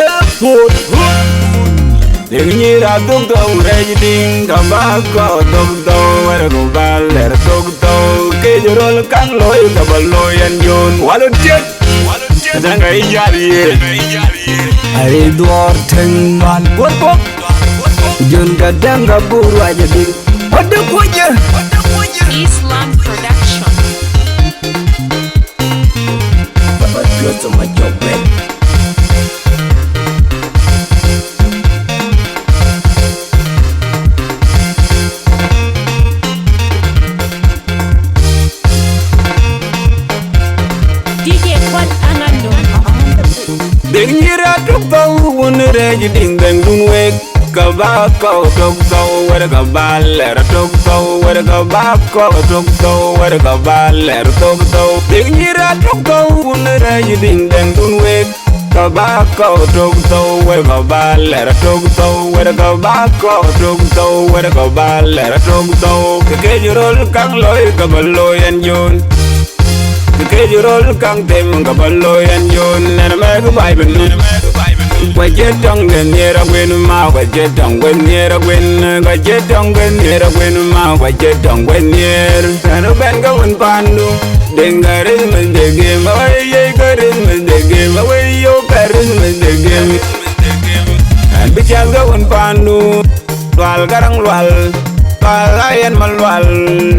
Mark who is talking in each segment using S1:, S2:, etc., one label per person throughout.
S1: uphold. Dheng Nyiir Atokthou rej Dinka bako Atokthou wera go baler Atokthou kejorol kang loy kabaloy an yon walon tiek Katanga ijaliye ai duor teng man Guorbok Jon Katanga buru aja dik Wadu kuja
S2: Islam Production.
S1: Dapat dua sama copet Dheng Nyiir Atokthou won rej ding deng dun wek kabako Atokthou wera kabaler Atokthou wera kabako Atokthou wera kabaler Atokthou Dheng Nyiir Atokthou won rej ding deng dun wek kabako Atokthou wera kabaler Atokthou wera kabako Atokthou wera kabaler Atokthou kejorol kang loy kabaloy an yon kejorol kang tem kabaloy an yon nena meg bible Wajetong Nyiir Agwen ma wajetong Nyiir Agwen wajetong Nyiir Agwen ma wajetong Nyiir Kanu ben gawin pandu dengarin mendegem away garin mendegem away yo garin mendegem an bichal gawin pandu lual garang lual palayan malwal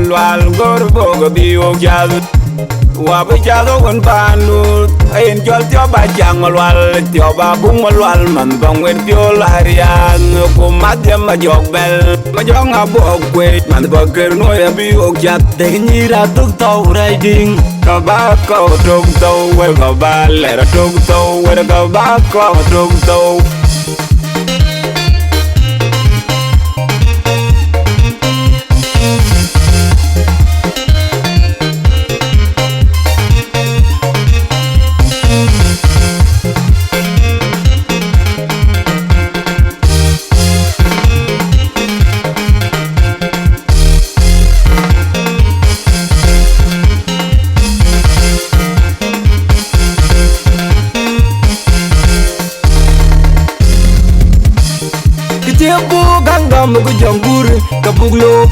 S1: lual Guorbok biyo jal Wabi jago wan pandu ayin jol tioba jang malwal tioba bung malwal man bangwen piol harian kumat ya majok bel majong abok kwe man baker noya biok jat Dheng Nyiir Atokthou riding kabako Atokthou wer kabaler Atokthou wer kabako Atokthou Tiempo gangam ku jambur kabuglo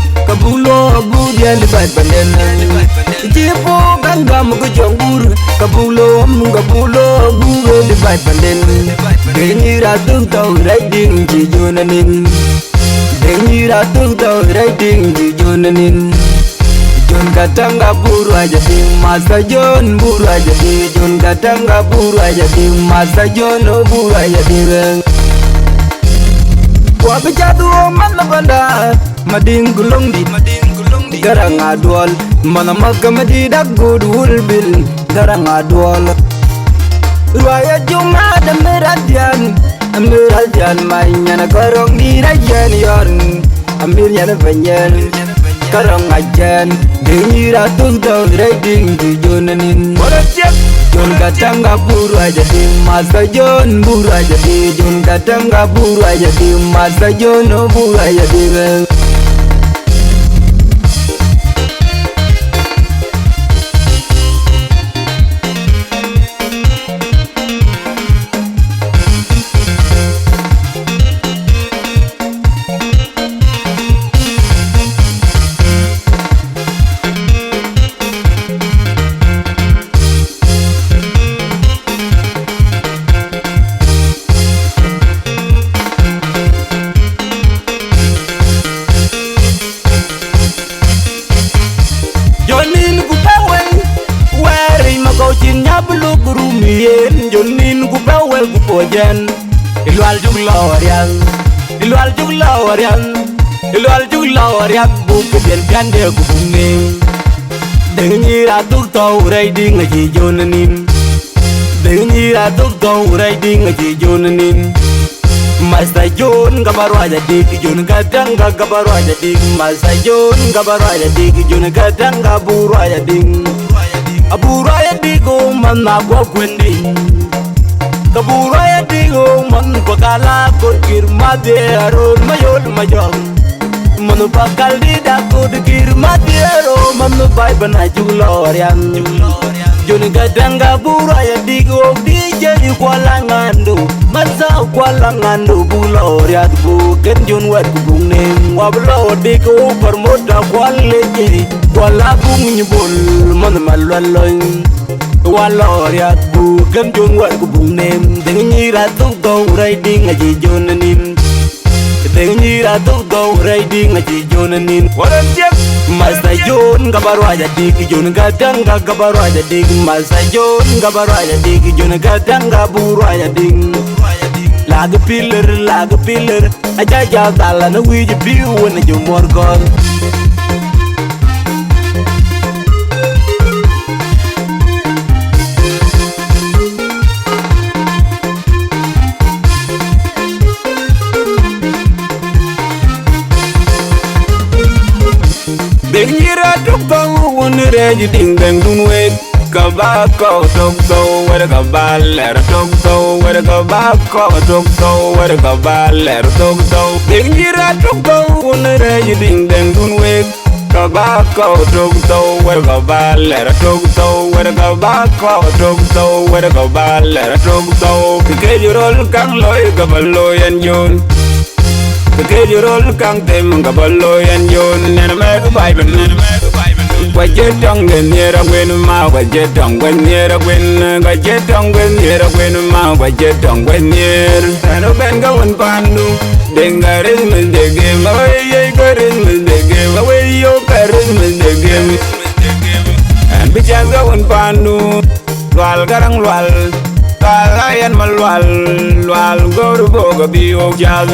S1: budian di bait banden Tiempo gangam ku jambur kabuglo buro di bait banden Dheng Nyiir Atokthou riding ji jonanin Dheng Nyiir Atokthou riding ji jonanin Jon Katanga buru aja ding Masa Jon buru aja ding Jon Katanga buru aja ding Masa Jon buru aja ding Wabi jadu man labanda mading gulung di garang adwal mana magga madi dagud wulbil garang adwal Ruaya juma da meradian mainya na karong di rajan yorn ambilnya na banyan karong ajan Dheng Nyiir Atokthou riding di jonanin Jon Katanga buru aja di Masa Jon buru aja di Jon Katanga buru aja di Masa Jon buru aja di Jonin ku bawel ku pojan Lual juk lawarian bu kebien gande ku bungeng Dheng Nyiir Atokthou riding aji jonanin Dheng Nyiir Atokthou riding aji jonanin Masa Jon kabaru aja dik Jon Katanga kabaru aja dik Masa Jon kabaru aja dik Jon Katanga buru aja dik Aburu aja dik mana gua kwendi kaburu aja dik man bakala kor kirma de arun mayol majong
S3: Manu bakal didakut kir matiero manu bai bana julorian Joni Katanga buraya digo DJ kwalangandu Masa kwalangandu buloriat buken jun wet kubungnem Wablo digo permoda kwaleji Kwalabung nyebul manu malwaloy Waloriat buken jun wet kubungnem Dheng Nyiir Atokthou riding aji jonanin Dheng Nyiir Atokthou riding aji jonanin
S1: Waran tiak
S3: Masa Jon kabaru aja dik Jon Katanga kabaru aja dik Masa Jon kabaru aja dik Jon Katanga buru aja dik Lagu piler aja jatala na wiji biu na jumor gol
S1: Dheng Nyiir Atokthou won reji ding deng dun wek kabako Atokthou wera kabaler Atokthou wera kabako Atokthou wera kabaler Atokthou Dheng Nyiir Atokthou won reji ding deng dun wek kabako Atokthou wera kabaler Atokthou wera kabako Atokthou wera kabaler Atokthou kejurol kang loy kabaloyan yon Kejurol kang tem kabaloyan yon nena meg baiben Wajetong nera gwen ma wajetong gwen nera gwen Wajetong gwen nera gwen ma wajetong gwen nera Ano ben gawan pandu Denga rizmes de game Away karizmes de game Away yo karizmes de game An bichas gawan pandu Lual garang lual Kalayan malwal Lual Guorbok biyo jaz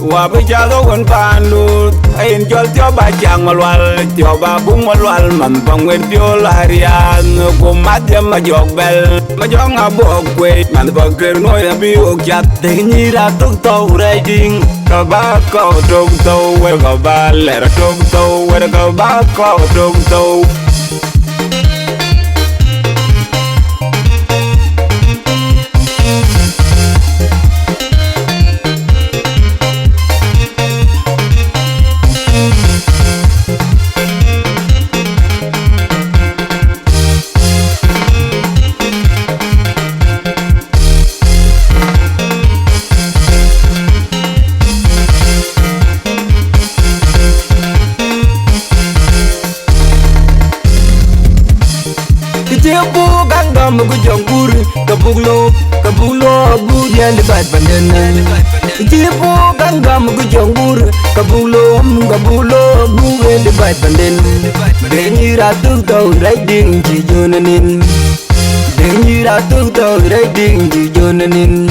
S1: Wabi jago wan pandu Ayin jol coba jang malwal Coba bung malwal Mampang wen piol harian Kumat ya majok bel Majok ngabok kwe Man bakir noy na biok jat
S3: Dheng Nyiir Atokthou riding
S1: Kabako Atokthou Wer kabaler Atokthou Wer kabako Atokthou
S3: Cipu gangam ku jongkur Kabulo budian di bat bandana Cipu gangam ku jongkur Kabulo budian di bat bandana Dheng Nyiir Atokthou riding ci jonanin Dheng Nyiir Atokthou riding ci jonanin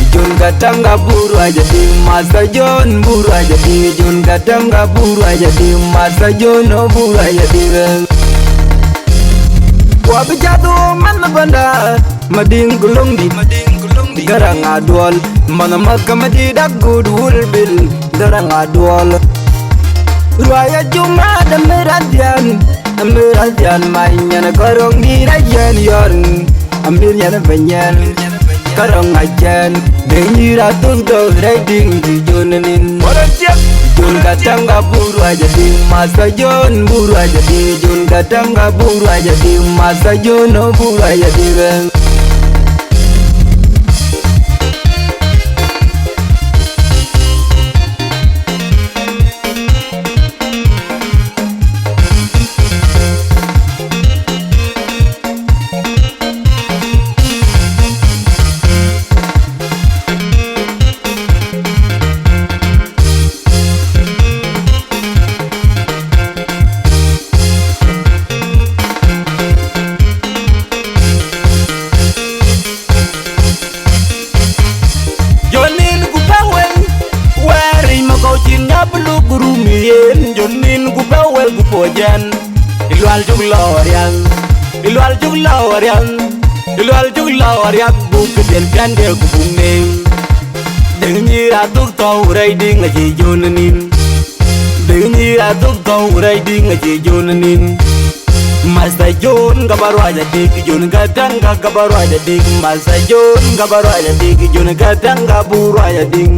S3: Jon Katanga buru aja di Masa Jon buru aja di Jon Katanga buru aja di Masa Jon buru aja di Wabi jatuh mana banda Mading gulung di Garang adual Mana maka madi dagu dulbil Garang adual Ruaya cuma ada meradian Mainnya na korong di rajan yorn Ambilnya na banyan Korong ajan Dheng Nyiir Atokthou riding di jonanin
S1: Waran tiak
S3: Jon Katanga buru aja di Masa Jon buru aja di Jon Katanga buru aja di Masa Jon buru aja di Jonin ku bawel ku pojan Lual juk lawarian Buku den kandel ku bungnem Dheng Nyiir Atokthou riding aji jonanin Dheng Nyiir Atokthou riding aji jonanin Masa Jon kabaru aja dik Jon Katanga kabaru aja dik Masa Jon kabaru aja dik Jon Katanga buru aja dik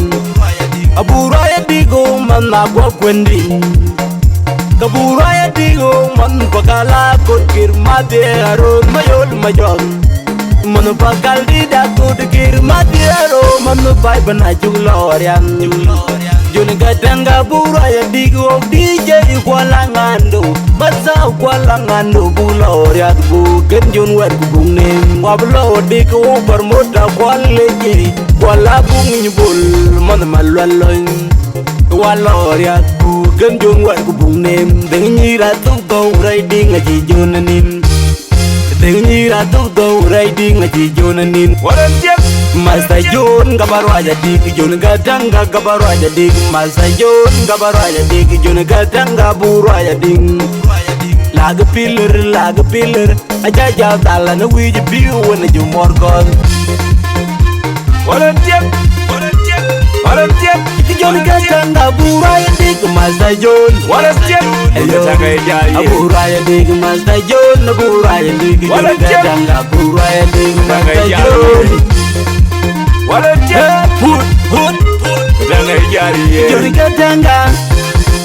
S3: Aburaya digo man na gwa kwendi Kaburaya digo man pakala kot kirmate aro mayol majon Man pakal dida kot kirmate aro man bai bana juglorian Juni Katanga buraya digo DJ kwalangando Masa kwalangando buloria bu genjun wer kubungnem Wablo digo bermoda kwaleji Kwala bungibul man malwaloin Waloria bu genjun wer kubungnem Dheng Nyiir Atokthou riding a jijunanin Dheng Nyiir Atokthou riding a jijunanin Master John gabarwaja dig Juni Katanga gabarwaja dig Master John gabarwaja dig Juni Katanga burwaja dig Laga pillar Ajaja tala na wiji biu wana jumorgon Juni Katanga burwaja dig Master John Burwaja dig Master John burwaja dig Juni Katanga burwaja dig Master John Juni Katanga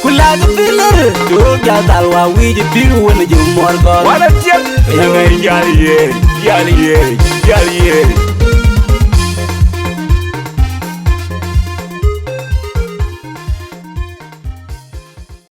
S3: Kulaga pillar Joja talwa wiji piru wana jumorgon
S1: Yali